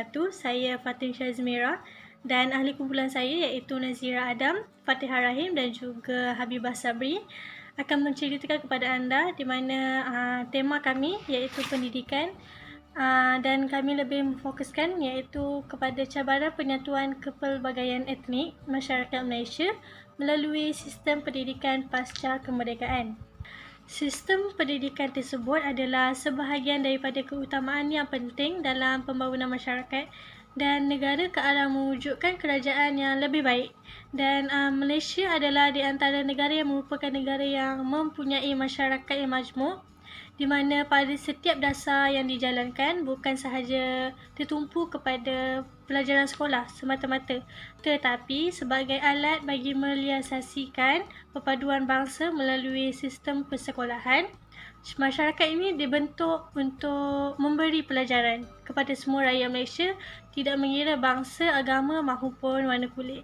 wabarakatuh. Saya Fatin Syazmira dan ahli kumpulan saya iaitu Nazira Adam, Fatihah Rahim dan juga Habibah Sabri akan menceritakan kepada anda di mana tema kami iaitu pendidikan dan kami lebih memfokuskan iaitu kepada cabaran penyatuan kepelbagaian etnik masyarakat Malaysia melalui sistem pendidikan pasca kemerdekaan. Sistem pendidikan tersebut adalah sebahagian daripada keutamaan yang penting dalam pembangunan masyarakat dan negara ke arah mewujudkan kerajaan yang lebih baik. Dan Malaysia adalah di antara negara yang merupakan negara yang mempunyai masyarakat yang majmuk, di mana pada setiap dasar yang dijalankan bukan sahaja tertumpu kepada pelajaran sekolah semata-mata, tetapi sebagai alat bagi merealisasikan perpaduan bangsa melalui sistem persekolahan. Masyarakat ini dibentuk untuk memberi pelajaran kepada semua rakyat Malaysia, tidak mengira bangsa, agama maupun warna kulit.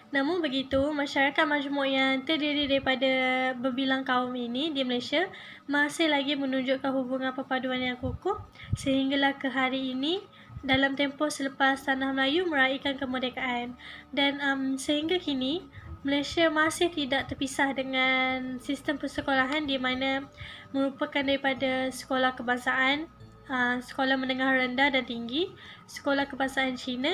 Namun begitu, masyarakat majmuk yang terdiri daripada berbilang kaum ini di Malaysia masih lagi menunjukkan hubungan perpaduan yang kukuh sehinggalah ke hari ini dalam tempoh selepas Tanah Melayu meraihkan kemerdekaan. Dan sehingga kini, Malaysia masih tidak terpisah dengan sistem persekolahan di mana merupakan daripada sekolah kebangsaan, sekolah menengah rendah dan tinggi, sekolah kebangsaan Cina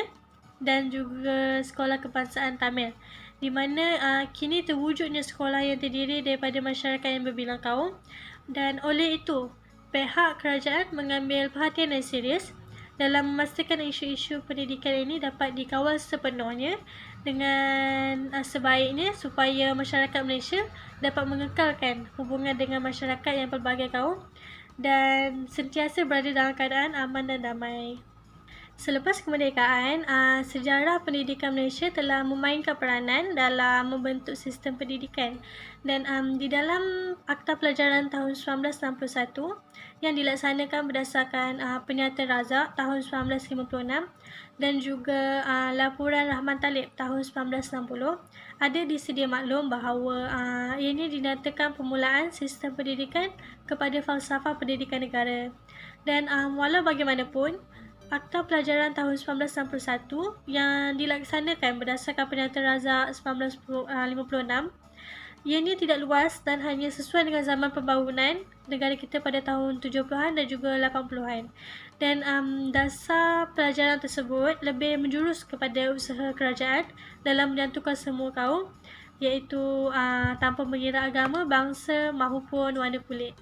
dan juga sekolah kebangsaan Tamil, di mana kini terwujudnya sekolah yang terdiri daripada masyarakat yang berbilang kaum. Dan oleh itu, pihak kerajaan mengambil perhatian yang serius dalam memastikan isu-isu pendidikan ini dapat dikawal sepenuhnya dengan sebaiknya supaya masyarakat Malaysia dapat mengekalkan hubungan dengan masyarakat yang pelbagai kaum dan sentiasa berada dalam keadaan aman dan damai. Selepas kemerdekaan, sejarah pendidikan Malaysia telah memainkan peranan dalam membentuk sistem pendidikan. Dan di dalam Akta Pelajaran tahun 1961 yang dilaksanakan berdasarkan Penyata Razak tahun 1956 dan juga Laporan Rahman Talib tahun 1960, ada disedia maklum bahawa ini dinyatakan permulaan sistem pendidikan kepada falsafah pendidikan negara. Dan walau bagaimanapun, Akta Pelajaran tahun 1961 yang dilaksanakan berdasarkan Penyata Razak 1956, ianya tidak luas dan hanya sesuai dengan zaman pembangunan negara kita pada tahun 70-an dan juga 80-an. Dan dasar pelajaran tersebut lebih menjurus kepada usaha kerajaan dalam menyatukan semua kaum, iaitu tanpa mengira agama, bangsa maupun warna kulit.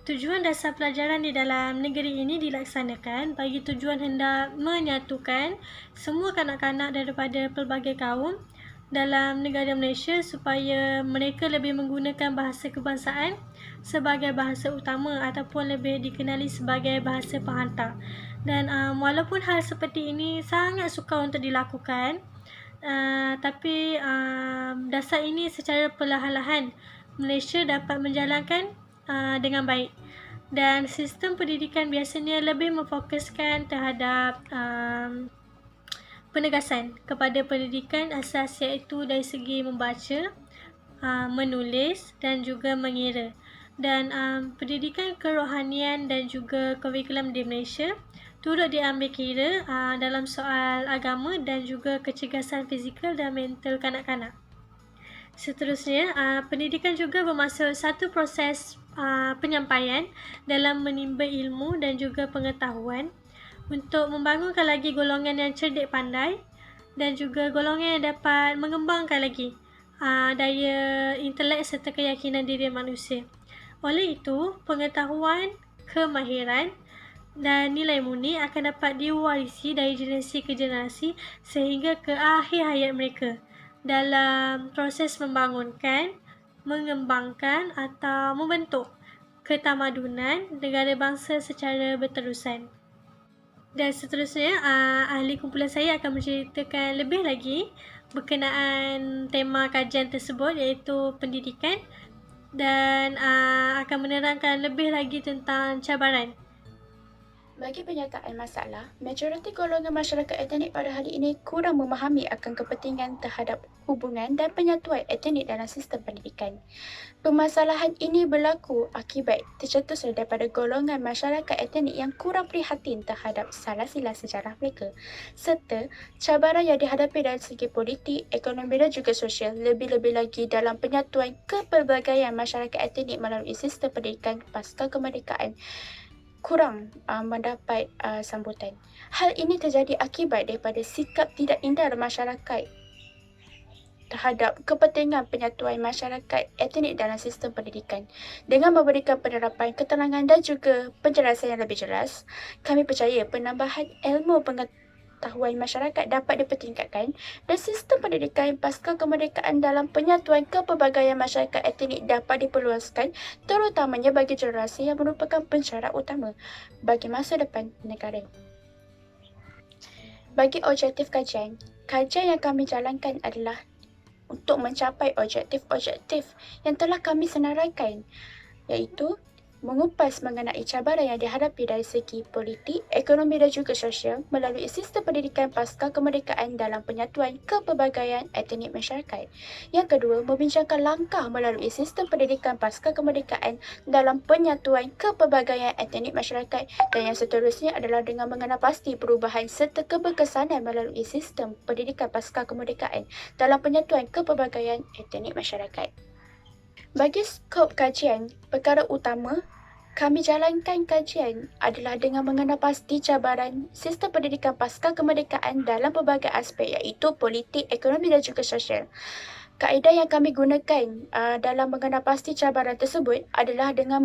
Tujuan dasar pelajaran di dalam negeri ini dilaksanakan bagi tujuan hendak menyatukan semua kanak-kanak daripada pelbagai kaum dalam negara Malaysia supaya mereka lebih menggunakan bahasa kebangsaan sebagai bahasa utama ataupun lebih dikenali sebagai bahasa penghantar. Dan walaupun hal seperti ini sangat sukar untuk dilakukan, tapi dasar ini secara perlahan-lahan Malaysia dapat menjalankan dengan baik. Dan sistem pendidikan biasanya lebih memfokuskan terhadap penegasan kepada pendidikan asas iaitu dari segi membaca, menulis dan juga mengira. Dan pendidikan kerohanian dan juga kurikulum di Malaysia turut diambil kira dalam soal agama dan juga kecergasan fizikal dan mental kanak-kanak. Seterusnya, pendidikan juga bermaksud satu proses penyampaian dalam menimba ilmu dan juga pengetahuan untuk membangunkan lagi golongan yang cerdik pandai dan juga golongan yang dapat mengembangkan lagi daya intelek serta keyakinan diri manusia. Oleh itu, pengetahuan, kemahiran dan nilai murni akan dapat diwarisi dari generasi ke generasi sehingga ke akhir hayat mereka dalam proses membangunkan, mengembangkan atau membentuk ketamadunan negara bangsa secara berterusan. Dan seterusnya, ahli kumpulan saya akan menceritakan lebih lagi berkenaan tema kajian tersebut iaitu pendidikan dan akan menerangkan lebih lagi tentang cabaran. Bagi penyataan masalah, majoriti golongan masyarakat etnik pada hari ini kurang memahami akan kepentingan terhadap hubungan dan penyatuan etnik dalam sistem pendidikan. Permasalahan ini berlaku akibat tercetusnya daripada golongan masyarakat etnik yang kurang prihatin terhadap salah silah sejarah mereka, serta cabaran yang dihadapi dari segi politik, ekonomi dan juga sosial, lebih-lebih lagi dalam penyatuan kepelbagaian masyarakat etnik melalui sistem pendidikan pasca kemerdekaan kurang mendapat sambutan. Hal ini terjadi akibat daripada sikap tidak indar masyarakat terhadap kepentingan penyatuan masyarakat etnik dalam sistem pendidikan. Dengan memberikan penerapan keterangan dan juga penjelasan yang lebih jelas, kami percaya penambahan ilmu pengetahuan masyarakat dapat dipertingkatkan dan sistem pendidikan pasca kemerdekaan dalam penyatuan kepelbagaian masyarakat etnik dapat diperluaskan, terutamanya bagi generasi yang merupakan pensyarat utama bagi masa depan negara. Bagi objektif kajian yang kami jalankan adalah untuk mencapai objektif-objektif yang telah kami senaraikan, iaitu mengupas mengenai cabaran yang dihadapi dari segi politik, ekonomi dan juga sosial melalui sistem pendidikan pasca kemerdekaan dalam penyatuan kepelbagaian etnik masyarakat. Yang kedua, membincangkan langkah melalui sistem pendidikan pasca kemerdekaan dalam penyatuan kepelbagaian etnik masyarakat, dan yang seterusnya adalah dengan mengenal pasti perubahan serta keberkesanan melalui sistem pendidikan pasca kemerdekaan dalam penyatuan kepelbagaian etnik masyarakat. Bagi skop kajian, perkara utama kami jalankan kajian adalah dengan mengenal pasti cabaran sistem pendidikan pasca kemerdekaan dalam pelbagai aspek, iaitu politik, ekonomi dan juga sosial. Kaedah yang kami gunakan dalam mengenal pasti cabaran tersebut adalah dengan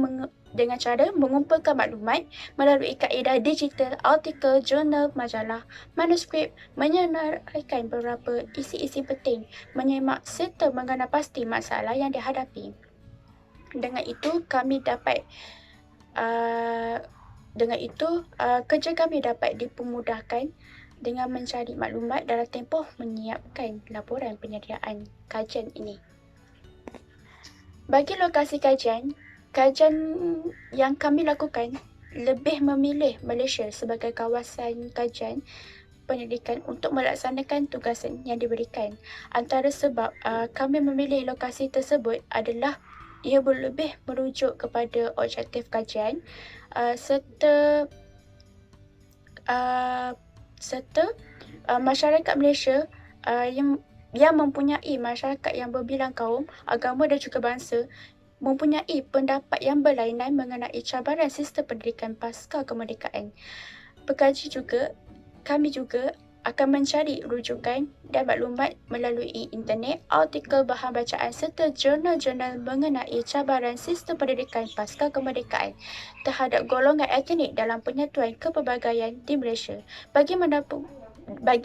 cara mengumpulkan maklumat melalui kaedah digital, artikel, jurnal, majalah, manuskrip, menyenaraikan beberapa isi-isi penting, menyemak serta mengenal pasti masalah yang dihadapi. Dengan itu, kerja kami dapat dipermudahkan dengan mencari maklumat dalam tempoh menyiapkan laporan penyediaan kajian ini. Bagi lokasi kajian yang kami lakukan lebih memilih Malaysia sebagai kawasan kajian pendidikan untuk melaksanakan tugasan yang diberikan. Antara sebab kami memilih lokasi tersebut adalah ia lebih merujuk kepada objektif kajian serta masyarakat Malaysia yang mempunyai masyarakat yang berbilang kaum, agama dan juga bangsa mempunyai pendapat yang berlainan mengenai cabaran sistem pendidikan pasca kemerdekaan. Kami juga akan mencari rujukan dan maklumat melalui internet, artikel bahan bacaan serta jurnal-jurnal mengenai cabaran sistem pendidikan pasca kemerdekaan terhadap golongan etnik dalam penyatuan kepelbagaian di Malaysia bagi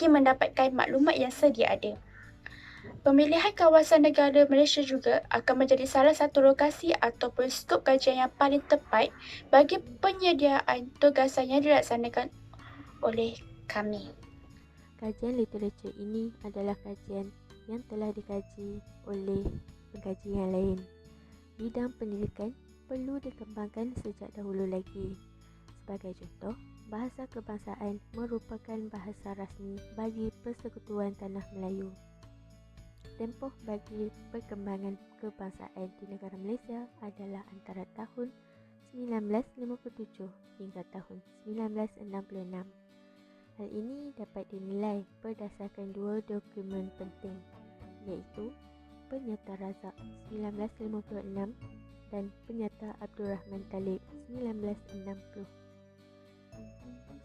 mendapatkan maklumat yang sedia ada. Pemilihan kawasan negara Malaysia juga akan menjadi salah satu lokasi ataupun skop kajian yang paling tepat bagi penyediaan tugasan yang dilaksanakan oleh kami. Kajian literatur ini adalah kajian yang telah dikaji oleh pengkaji yang lain. Bidang pendidikan perlu dikembangkan sejak dahulu lagi. Sebagai contoh, bahasa kebangsaan merupakan bahasa rasmi bagi Persekutuan Tanah Melayu. Tempoh bagi perkembangan kebangsaan di negara Malaysia adalah antara tahun 1957 hingga tahun 1966. Hal ini dapat dinilai berdasarkan dua dokumen penting, iaitu Penyata Razak 1956 dan Penyata Abdul Rahman Talib 1960.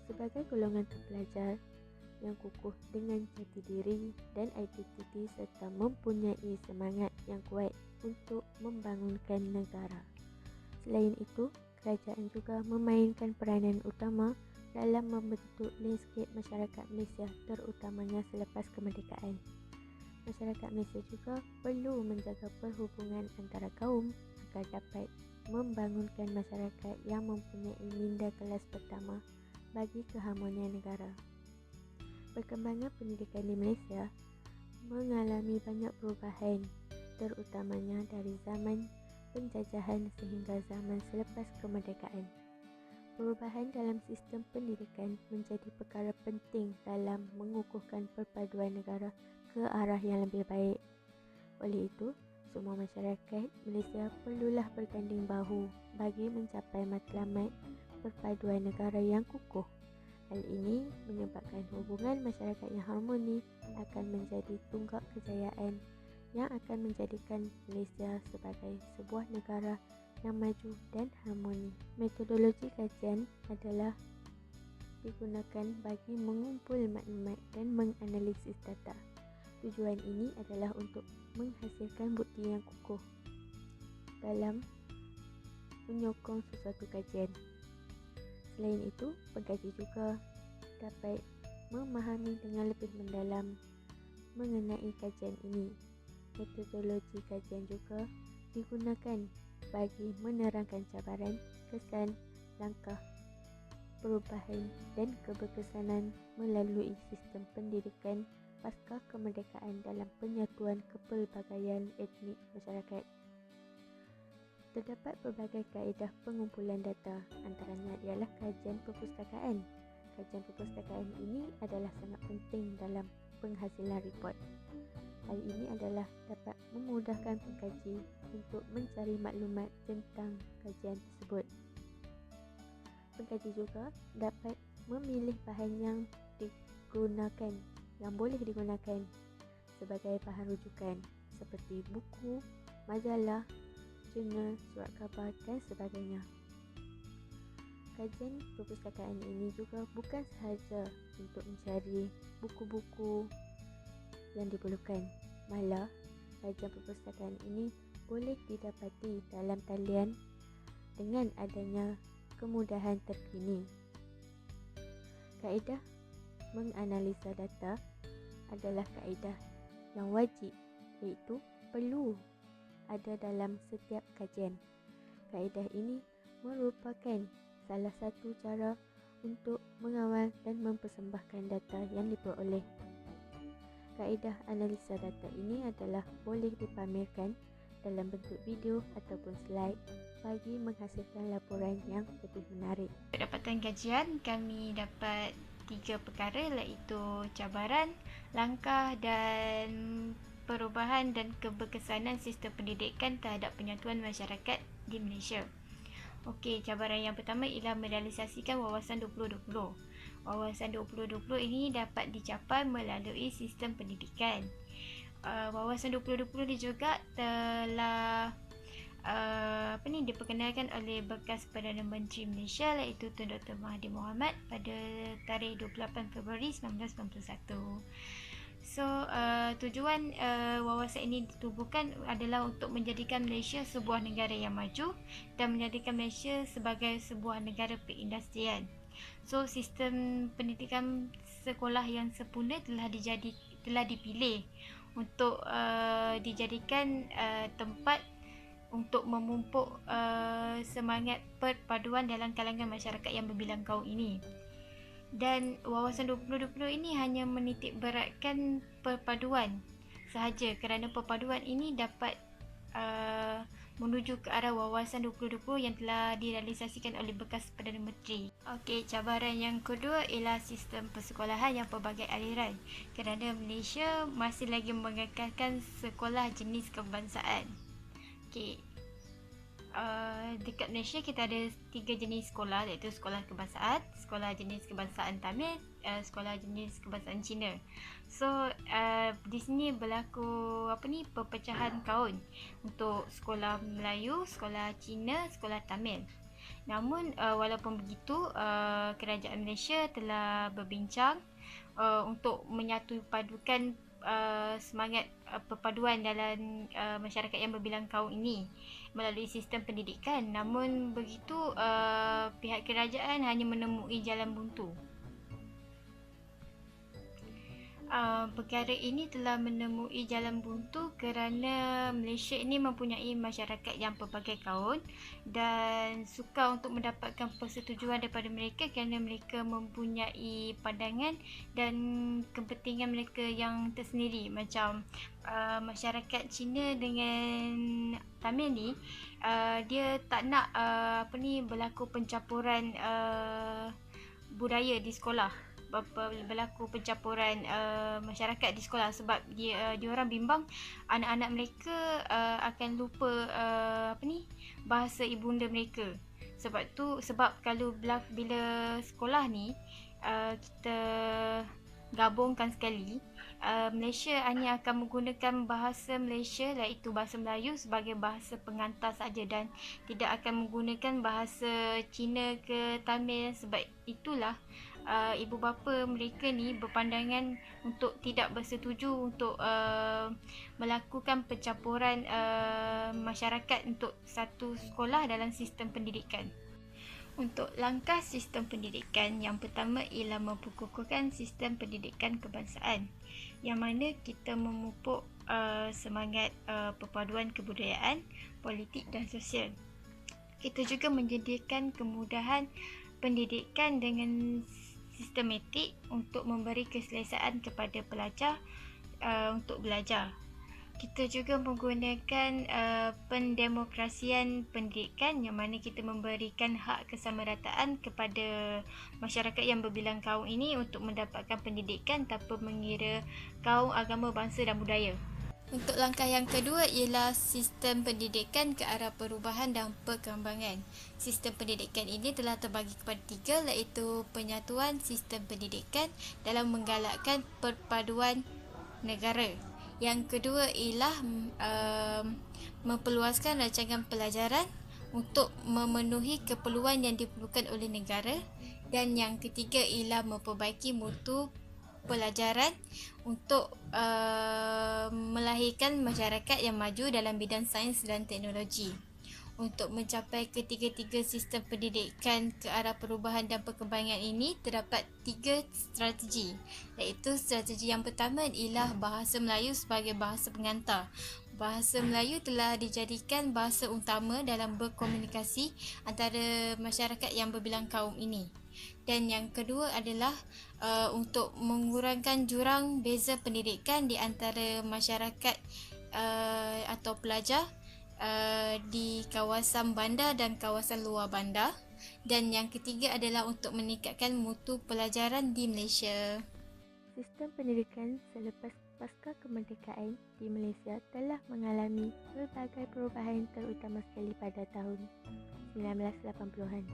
Sebagai golongan terpelajar yang kukuh dengan jati diri dan identiti serta mempunyai semangat yang kuat untuk membangunkan negara. Selain itu, kerajaan juga memainkan peranan utama dalam membentuk landscape masyarakat Malaysia, terutamanya selepas kemerdekaan. Masyarakat Malaysia juga perlu menjaga perhubungan antara kaum agar dapat membangunkan masyarakat yang mempunyai minda kelas pertama bagi keharmonian negara. Perkembangan pendidikan di Malaysia mengalami banyak perubahan, terutamanya dari zaman penjajahan sehingga zaman selepas kemerdekaan. Perubahan dalam sistem pendidikan menjadi perkara penting dalam mengukuhkan perpaduan negara ke arah yang lebih baik. Oleh itu, semua masyarakat Malaysia perlulah berganding bahu bagi mencapai matlamat perpaduan negara yang kukuh. Hal ini menyebabkan hubungan masyarakat yang harmoni akan menjadi tunggak kejayaan yang akan menjadikan Malaysia sebagai sebuah negara yang maju dan harmoni. Metodologi kajian adalah digunakan bagi mengumpul maklumat dan menganalisis data. Tujuan ini adalah untuk menghasilkan bukti yang kukuh dalam menyokong sesuatu kajian. Selain itu, pengkaji juga dapat memahami dengan lebih mendalam mengenai kajian ini. Metodologi kajian juga digunakan bagi menerangkan cabaran, kesan, langkah perubahan dan keberkesanan melalui sistem pendidikan pasca kemerdekaan dalam penyatuan kepelbagaian etnik masyarakat. Terdapat pelbagai kaedah pengumpulan data, antaranya ialah kajian perpustakaan. Kajian perpustakaan ini adalah sangat penting dalam penghasilan report. Hal ini adalah dapat memudahkan pengkaji untuk mencari maklumat tentang kajian tersebut. Pengkaji juga dapat memilih bahan yang boleh digunakan sebagai bahan rujukan seperti buku, majalah, jurnal, surat khabar dan sebagainya. Kajian perpustakaan ini juga bukan sahaja untuk mencari buku-buku yang diperlukan, malah kajian perpustakaan ini boleh didapati dalam talian dengan adanya kemudahan terkini. Kaedah menganalisa data adalah kaedah yang wajib, iaitu perlu ada dalam setiap kajian. Kaedah ini merupakan salah satu cara untuk mengawal dan mempersembahkan data yang diperoleh. Kaedah analisa data ini adalah boleh dipamerkan dalam bentuk video ataupun slide bagi menghasilkan laporan yang lebih menarik. Dapatan kajian, kami dapat 3 perkara iaitu cabaran, langkah dan perubahan dan keberkesanan sistem pendidikan terhadap penyatuan masyarakat di Malaysia. Okey, cabaran yang pertama ialah merealisasikan Wawasan 2020. Wawasan 2020 ini dapat dicapai melalui sistem pendidikan. Wawasan 2020 ni juga telah diperkenalkan oleh bekas Perdana Menteri Malaysia iaitu Tun Dr. Mahathir Mohamad pada tarikh 28 Februari 1991. So, tujuan wawasan ini ditubuhkan adalah untuk menjadikan Malaysia sebuah negara yang maju dan menjadikan Malaysia sebagai sebuah negara perindustrian. So, sistem pendidikan sekolah yang sempurna telah dipilih untuk dijadikan tempat untuk memupuk semangat perpaduan dalam kalangan masyarakat yang berbilang kaum ini. Dan Wawasan 2020 ini hanya menitik beratkan perpaduan sahaja kerana perpaduan ini dapat menuju ke arah Wawasan 2020 yang telah direalisasikan oleh bekas Perdana Menteri. Okey, cabaran yang kedua ialah sistem persekolahan yang pelbagai aliran kerana Malaysia masih lagi mengekalkan sekolah jenis kebangsaan. Okey, dekat Malaysia kita ada 3 jenis sekolah iaitu sekolah kebangsaan, sekolah jenis kebangsaan Tamil, sekolah jenis kebangsaan Cina. So di sini berlaku perpecahan kaun untuk sekolah Melayu, sekolah Cina, sekolah Tamil. Namun walaupun begitu, kerajaan Malaysia telah berbincang untuk menyatu padukan semangat perpaduan dalam masyarakat yang berbilang kaum ini melalui sistem pendidikan. Namun begitu, pihak kerajaan hanya menemui jalan buntu. perkara ini telah menemui jalan buntu kerana Malaysia ini mempunyai masyarakat yang pelbagai kaum dan sukar untuk mendapatkan persetujuan daripada mereka kerana mereka mempunyai pandangan dan kepentingan mereka yang tersendiri. Macam masyarakat Cina dengan Tamil ni, dia tak nak berlaku pencampuran budaya di sekolah, berlaku pencampuran masyarakat di sekolah, sebab dia orang bimbang anak-anak mereka akan lupa bahasa ibunda mereka. Sebab kalau bila sekolah ni kita gabungkan sekali, Malaysia hanya akan menggunakan bahasa Malaysia, iaitu bahasa Melayu sebagai bahasa pengantar saja dan tidak akan menggunakan bahasa Cina ke Tamil. Sebab itulah ibu bapa mereka ni berpandangan untuk tidak bersetuju untuk melakukan pencampuran masyarakat untuk satu sekolah dalam sistem pendidikan. Untuk langkah sistem pendidikan, yang pertama ialah memperkukuhkan sistem pendidikan kebangsaan, yang mana kita memupuk semangat perpaduan kebudayaan, politik dan sosial. Kita juga menyediakan kemudahan pendidikan dengan sistematik untuk memberi keselesaan kepada pelajar untuk belajar. Kita juga menggunakan pendemokrasian pendidikan, yang mana kita memberikan hak kesamarataan kepada masyarakat yang berbilang kaum ini untuk mendapatkan pendidikan tanpa mengira kaum, agama, bangsa dan budaya. Untuk langkah yang kedua ialah sistem pendidikan ke arah perubahan dan perkembangan. Sistem pendidikan ini telah terbagi kepada 3, iaitu penyatuan sistem pendidikan dalam menggalakkan perpaduan negara. Yang kedua ialah memperluaskan rancangan pelajaran untuk memenuhi keperluan yang diperlukan oleh negara. Dan yang ketiga ialah memperbaiki mutu pelajaran untuk melahirkan masyarakat yang maju dalam bidang sains dan teknologi. Untuk mencapai ketiga-tiga sistem pendidikan ke arah perubahan dan perkembangan ini, terdapat 3 strategi, iaitu strategi yang pertama ialah bahasa Melayu sebagai bahasa pengantar. Bahasa Melayu telah dijadikan bahasa utama dalam berkomunikasi antara masyarakat yang berbilang kaum ini. Dan yang kedua adalah untuk mengurangkan jurang beza pendidikan di antara masyarakat atau pelajar di kawasan bandar dan kawasan luar bandar. Dan yang ketiga adalah untuk meningkatkan mutu pelajaran di Malaysia. Sistem pendidikan selepas pasca kemerdekaan di Malaysia telah mengalami pelbagai perubahan, terutama sekali pada tahun 1980-an.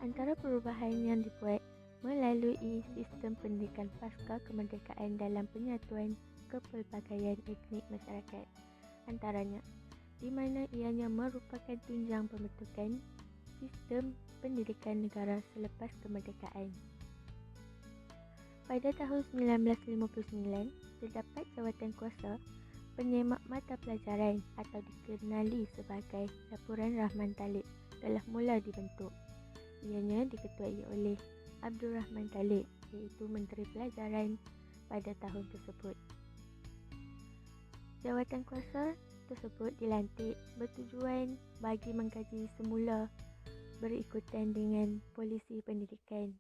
Antara perubahan yang dibuat melalui sistem pendidikan pasca kemerdekaan dalam penyatuan kepelbagaian etnik masyarakat, antaranya di mana ianya merupakan tunjang pembentukan sistem pendidikan negara selepas kemerdekaan. Pada tahun 1959, terdapat jawatan kuasa penyemak mata pelajaran atau dikenali sebagai Laporan Rahman Talib telah mula dibentuk. Ianya diketuai oleh Abdul Rahman Talib, iaitu Menteri Pelajaran pada tahun tersebut. Jawatan kuasa tersebut dilantik bertujuan bagi mengkaji semula berikutan dengan polisi pendidikan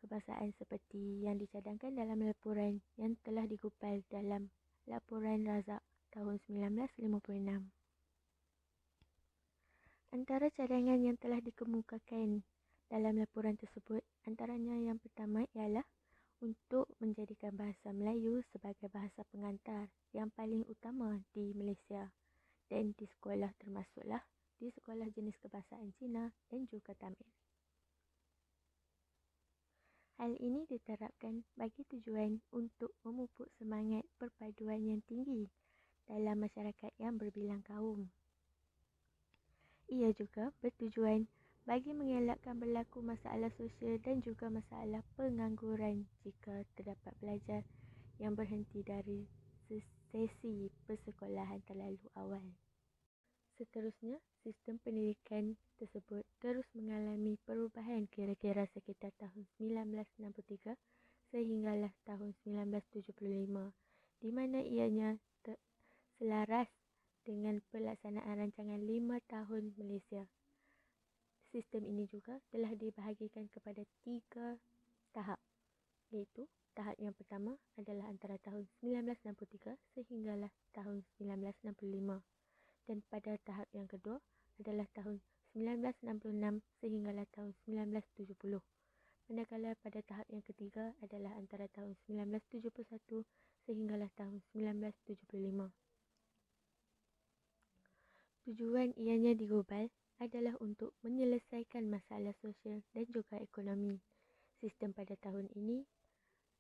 kebangsaan seperti yang dicadangkan dalam laporan yang telah digupal dalam Laporan Razak tahun 1956. Antara cadangan yang telah dikemukakan dalam laporan tersebut, antaranya yang pertama ialah untuk menjadikan bahasa Melayu sebagai bahasa pengantar yang paling utama di Malaysia dan di sekolah, termasuklah di sekolah jenis kebangsaan Cina dan juga Tamil. Hal ini diterapkan bagi tujuan untuk memupuk semangat perpaduan yang tinggi dalam masyarakat yang berbilang kaum. Ia juga bertujuan bagi mengelakkan berlaku masalah sosial dan juga masalah pengangguran jika terdapat pelajar yang berhenti dari sesi persekolahan terlalu awal. Seterusnya, sistem pendidikan tersebut terus mengalami perubahan kira-kira sekitar tahun 1963 sehinggalah tahun 1975, di mana ianya selaras dengan pelaksanaan rancangan 5 tahun Malaysia. Sistem ini juga telah dibahagikan kepada 3 tahap, iaitu tahap yang pertama adalah antara tahun 1963 sehinggalah tahun 1965, dan pada tahap yang kedua adalah tahun 1966 sehinggalah tahun 1970. Manakala pada tahap yang ketiga adalah antara tahun 1971 sehinggalah tahun 1975. Tujuan ianya digubal adalah untuk menyelesaikan masalah sosial dan juga ekonomi. Sistem pada tahun ini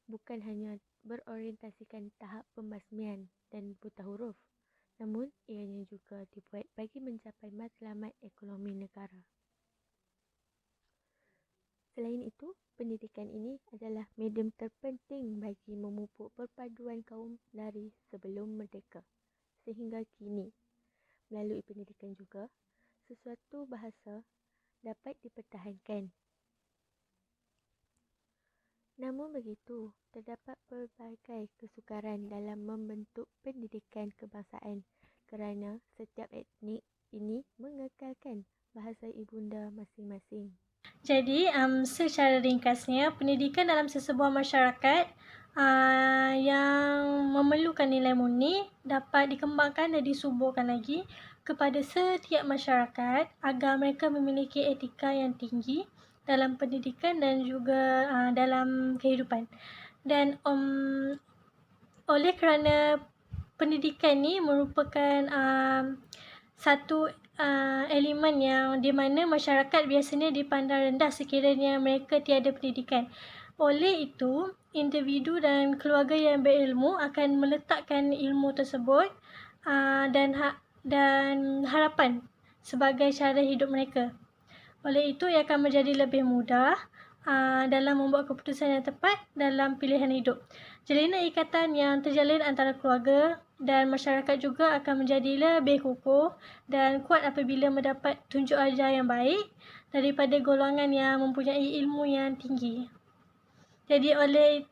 bukan hanya berorientasikan tahap pembasmian dan buta huruf, namun ianya juga dibuat bagi mencapai matlamat ekonomi negara. Selain itu, pendidikan ini adalah medium terpenting bagi memupuk perpaduan kaum dari sebelum merdeka sehingga kini. Melalui pendidikan juga, sesuatu bahasa dapat dipertahankan. Namun begitu, terdapat pelbagai kesukaran dalam membentuk pendidikan kebangsaan kerana setiap etnik ini mengekalkan bahasa ibunda masing-masing. Jadi, secara ringkasnya, pendidikan dalam sesebuah masyarakat yang memerlukan nilai murni dapat dikembangkan dan disuburkan lagi kepada setiap masyarakat agar mereka memiliki etika yang tinggi dalam pendidikan dan juga dalam kehidupan. Dan oleh kerana pendidikan ni merupakan satu elemen yang di mana masyarakat biasanya dipandang rendah sekiranya mereka tiada pendidikan. Oleh itu, individu dan keluarga yang berilmu akan meletakkan ilmu tersebut dan harapan sebagai cara hidup mereka. Oleh itu, ia akan menjadi lebih mudah dalam membuat keputusan yang tepat dalam pilihan hidup. Jalinan ikatan yang terjalin antara keluarga dan masyarakat juga akan menjadi lebih kukuh dan kuat apabila mendapat tunjuk ajar yang baik daripada golongan yang mempunyai ilmu yang tinggi. Jadi oleh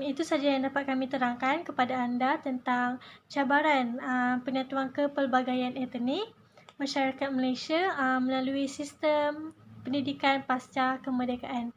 itu sahaja yang dapat kami terangkan kepada anda tentang cabaran penyatuan kepelbagaian etnik masyarakat Malaysia melalui sistem pendidikan pasca kemerdekaan.